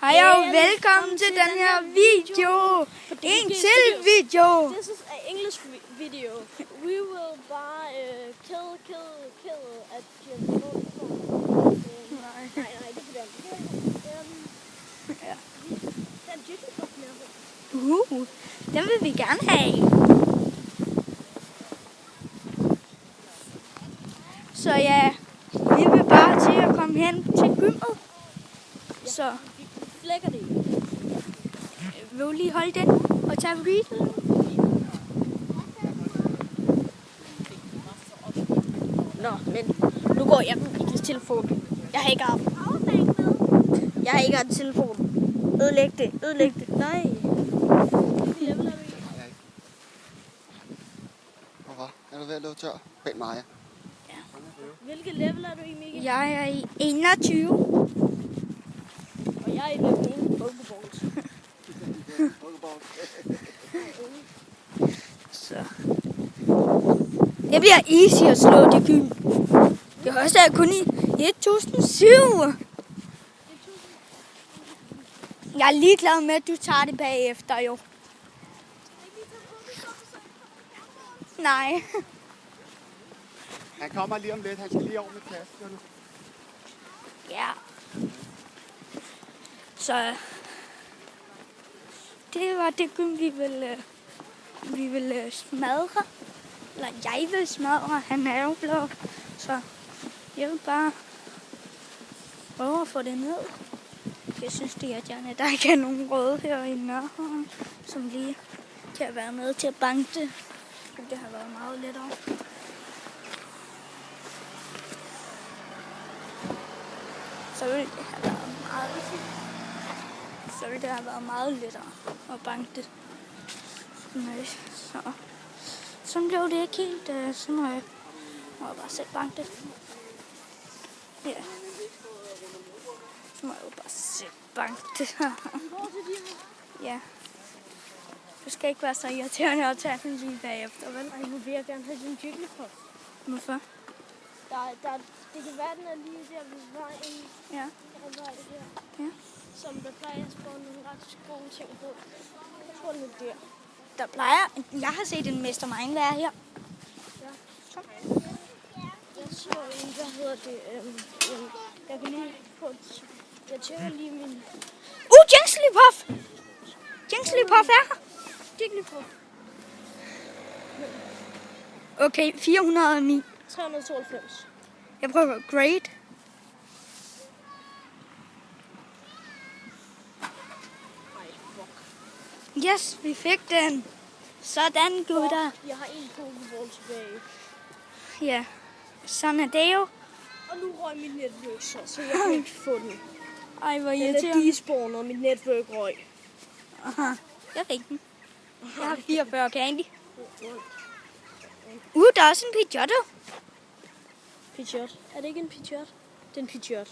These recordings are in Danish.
Hej og velkommen til den her video. En til video. This is an English video. We will buy kill at nej, det kan vi ikke. Den Jigglypuff med. Den vil vi gerne have. Så ja, vi vil bare til at komme hen til gymmet. Så Vi flækker det. vil du lige holde den og tage video? Nå, men nu går jeg med Mikkels telefon. Jeg har ikke armen. Jeg har ikke en telefon. Ødelæg det. Nej. Hvilket level er du i? Hvorfor? Er du ved at løbe tør? Bag mig. Hvilket level er du i, Mikkel? Jeg er i 21. Og jeg er i level 1 Pokeballs. Så det bliver easy at slå det gym. Det højeste er kun i 1007. Jeg er ligeglad med, at du tager det bagefter, jo. Nej. Han kommer lige om lidt. Han skal lige over med tasken. Ja. Så det var det gym, vi ville smadre. Eller jeg vil smadre. Han er jo blå. Så jeg vil bare prøve at få det ned. Jeg synes, det er irriterende, at der ikke er nogen røde her i nærheden, som lige kan være med til at banke det. Det har været meget lettere. Så ville det have været meget lettere at banke det. Så sådan blev det ikke helt. Så må jeg bare selv banke det. Ja. Så må jeg jo bare selv banke det. Ja. Du skal ikke være så irriterende at tage den lige bagefter, vel? Ej, nu vil jeg gerne have din Jigglypuff. Hvorfor? Det kan være, den er lige der ved vejen. Ja. Der er her. Ja. Som der plejer at spawne nogle ret gode ting på. Jeg tror, den er der. Der plejer. Jeg har set en Mestermind være her. Ja. Så. Jeg så en, der hedder det. Jeg kan lige få et. Jeg tjekker lige min. Jigglypuff! Jigglypuff er her. Jigglypuff. Okay, 409. 392. Jeg prøver great. Ej, fuck. Yes, vi fik den. Sådan, gutter. Jeg har en Pokéball tilbage. Ja, sådan er det jo. Og nu røg mit netværk så jeg kan ikke få den. Ej, hvor Den er irriterende. despawnet, og mit netværk røg. Aha, jeg fik den. Jeg har 44 candy. Der er også en Pidgeotto. Pidgeot. Er det ikke en Pidgeot? Det er en Pidgeot.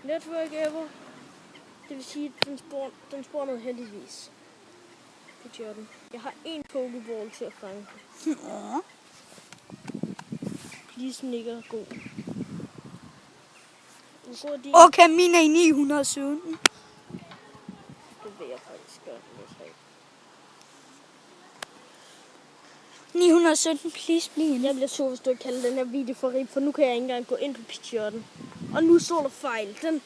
Network ever. Det vil sige, at den spawnede heldigvis. Pidgeotten. Jeg har en Pokéball til at fange. Ligesom ikke er god. Okay, min er i 917. Det vil jeg faktisk gøre. 917, please, bliv. Jeg bliver sur, hvis du ikke kalder den her video for rib, for nu kan jeg ikke engang gå ind på Pidgeotten. Og nu står der fejl.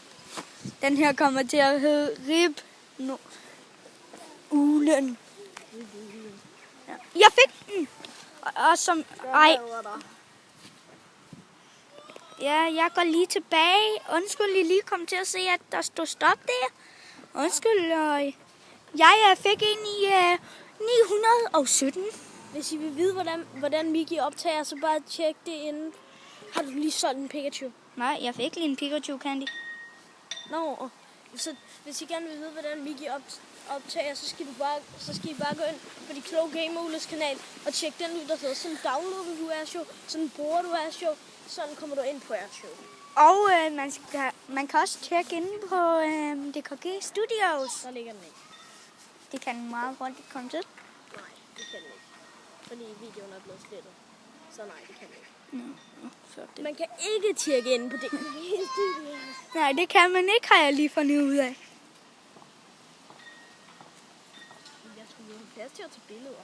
Den her kommer til at hedde Rib Ulen. Ja. Jeg fik den. Og som... Ej. Ja, jeg går lige tilbage. Undskyld, jeg lige kom til at se, at der stod stop der. Undskyld. Jeg fik en i 917. Hvis I vil vide, hvordan Miki optager, så bare tjek det inden. Har du lige solgt en Pikachu? Nej, jeg fik lige en Pikachu Candy. Nå, så hvis I gerne vil vide, hvordan Miki optager, så skal I bare gå ind på de kloge Gamerules kanal og tjekke den ud, der hedder sådan downloader du er show, sådan bruger du er show, sådan kommer du ind på er show. Og man kan også tjekke inde på DKG Studios. Der ligger den ikke. Det kan meget hurtigt komme til. Nej, det kan den ikke. Fordi videoen er blevet slettet. Så nej, det kan den ikke. Man kan ikke tjekke inde på det. Nej, det kan man ikke, har jeg lige fundet ud af. plads til at tage billeder.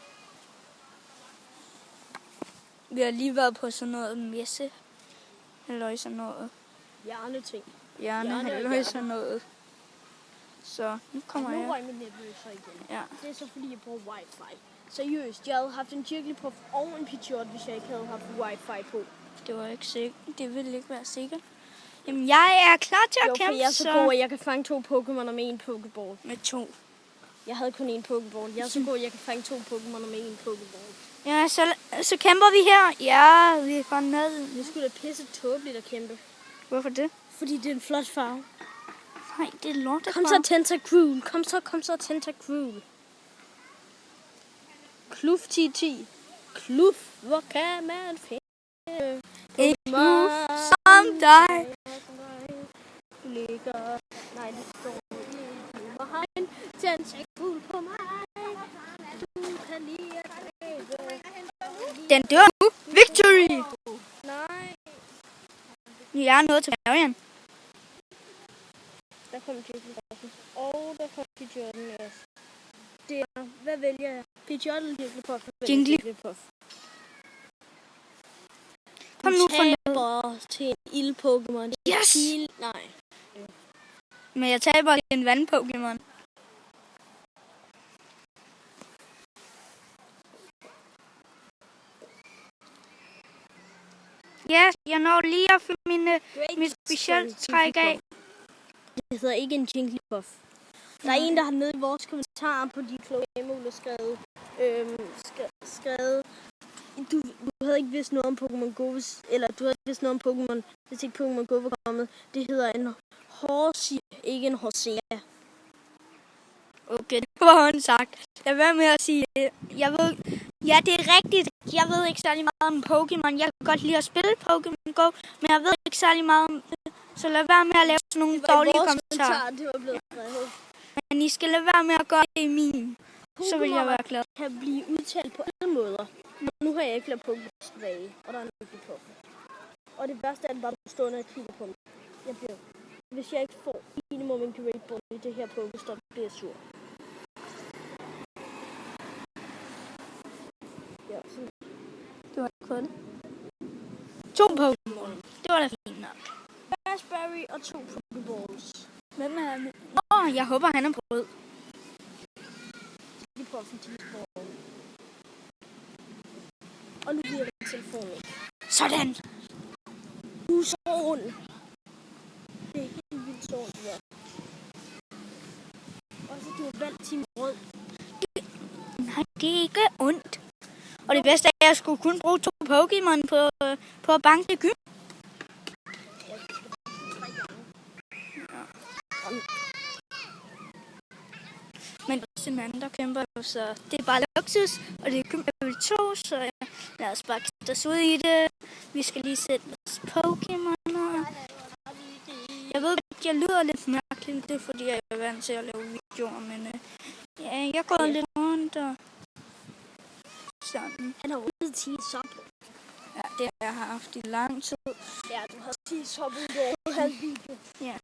Vi har lige været på sådan noget messe. Eller sådan noget. Hjerneting. Eller sådan noget. Så nu kommer Nu jeg. røg mit netløser igen. Ja. Det er så fordi, jeg bruger wifi. Seriøst, jeg havde haft en Jigglypuff og en Pidgeot, hvis jeg ikke havde haft wifi på. Det var ikke sikkert. Det ville ikke være sikkert. Jamen, jeg er klar til at kæmpe, jeg er så god, at jeg kan fange 2 Pokémoner med en Pokéball. med 2. Jeg havde kun en Pokéball. Jeg er så god, at jeg kan fange 2 Pokémoner med en Pokéball. Ja, så kæmper vi her. Ja, vi er godt ned. Det skulle da pisse tåbeligt at kæmpe. Hvorfor det? Fordi det er en flot farve. Nej, det er lort. Kom så, Tentacruel. Kom så, Tentacruel. Kluf 10-10. Kluf, hvor kan man finde En kluf som dig. Du ligger... Nej, det står ikke. Du har en Tentacruel på mig. Du kan lide at dræbe. Den dør nu. Victory! Nej. Jeg er nået til færgen. Der kom Jigglypuffen. Og der kom Pidgeot'en også. Det er... Hvad vælger jeg? Pidgeot eller Jigglypuff? Jigglypuff. Kom nu for noget. Taber til en ild-Pokémon. Yes! Nej. Men jeg taber til en vand-Pokémon. Ja, jeg når lige at fylde mit specialtræk af. Det hedder ikke en Jigglypuff. Der er en, der har nede i vores kommentarer på de kloge gamemuler skrevet, du havde ikke vidst noget om Pokémon Go, eller du havde ikke vidst noget om Pokémon, hvis ikke Pokémon Go var kommet. Det hedder en Horsea, ikke en Horsea. Okay, det var hun sagt. Lad være med at sige det. Jeg ved, ja, det er rigtigt. Jeg ved ikke særlig meget om Pokémon. Jeg kan godt lide at spille Pokémon Go, men jeg ved ikke særlig meget om det. Så lad være med at lave sådan nogle dårlige kommentarer. Det var blevet skrevet. Men I skal lade være med at gøre det i min. Så vil jeg være glad. Kan blive udtalt på alle måder. Men nu har jeg ikke lavet Pokémon tilbage, og der er en Jigglypuff. Og det værste er, at bare du står og kigger på mig. Hvis jeg ikke får minimum en Great Ball i det her Pokéstop, bliver jeg sur. Ja, sådan. Det var ikke det. 2 Pokémon. Det var da fint nok. Raspberry og 2 Pokéballs. Hvem er det? Nå, jeg håber, han er på rød. Lige på en tidsball. Og nu bliver det telefonen. Sådan. Husåren. Det er helt vildt sådan, det der. Og så du har valgt Team Rød. Nej, det er ikke ondt. Og det bedste er, at jeg skulle kun bruge 2 Pokémon på at banke det gym. Men den anden, der kæmper jo, så det er bare luksus, og det er kun level 2, så lad os bare kaste os ud i det. Vi skal lige sætte vores Pokémoner. Jeg ved at jeg lyder lidt mærkeligt, det er fordi, jeg er vant til at lave videoer, men ja, jeg går lidt rundt og sådan. Han har rundet 10 sop. Ja, det har jeg haft i lang tid. Ja, du har 10 sop ud over halv video. Ja.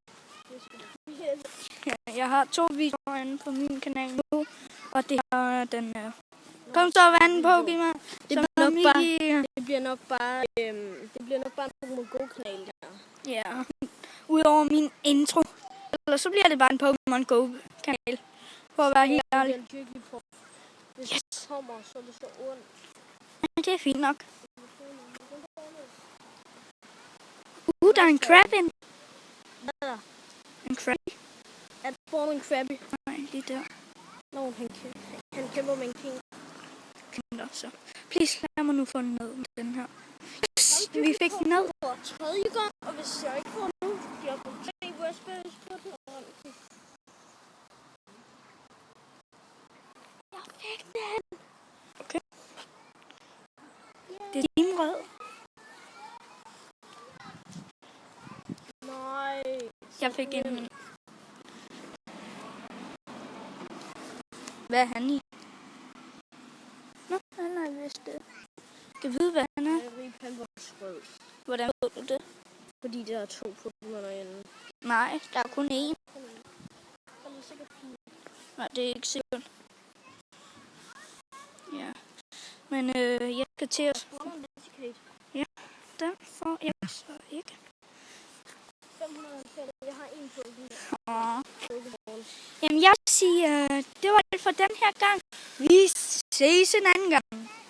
Ja, jeg har 2 videoer inde på min kanal nu, og det er den kom så vand Pokémon. Det bliver nok bare en Pokémon Go-kanal der. Ja, udover min intro. Eller så bliver det bare en Pokémon Go-kanal. For at være helt ærlig. Hvis det kommer, så er det så ondt. Det er fint nok. Der er en crab ind. Hvad er der? En crab. Er der spawnet en Krabby? Nej, lige der. Nå, han kæmper med en king. Kinder, så. Please, lad mig nu få den ned med den her. Yes, vi fik den ned. For tredje gang, og hvis jeg ikke får den nu, bliver jeg på 3 Raspberries på den. Jeg fik den! Okay. Det er din rød. Nej. Jeg fik en... Hvad er han i? Nå, han er vist det. Kan vide, hvad han er? Han var rød. Hvordan ved du det? Fordi der er 2 Pokémoner inde. Nej, der er kun én. Nej, det er ikke sikkert. Ja. Men jeg skal til at... Ja, den får jeg så ikke. 590. Jeg har en Pokémon. Jamen, jeg siger, det var alt for den her gang. Vi ses en anden gang.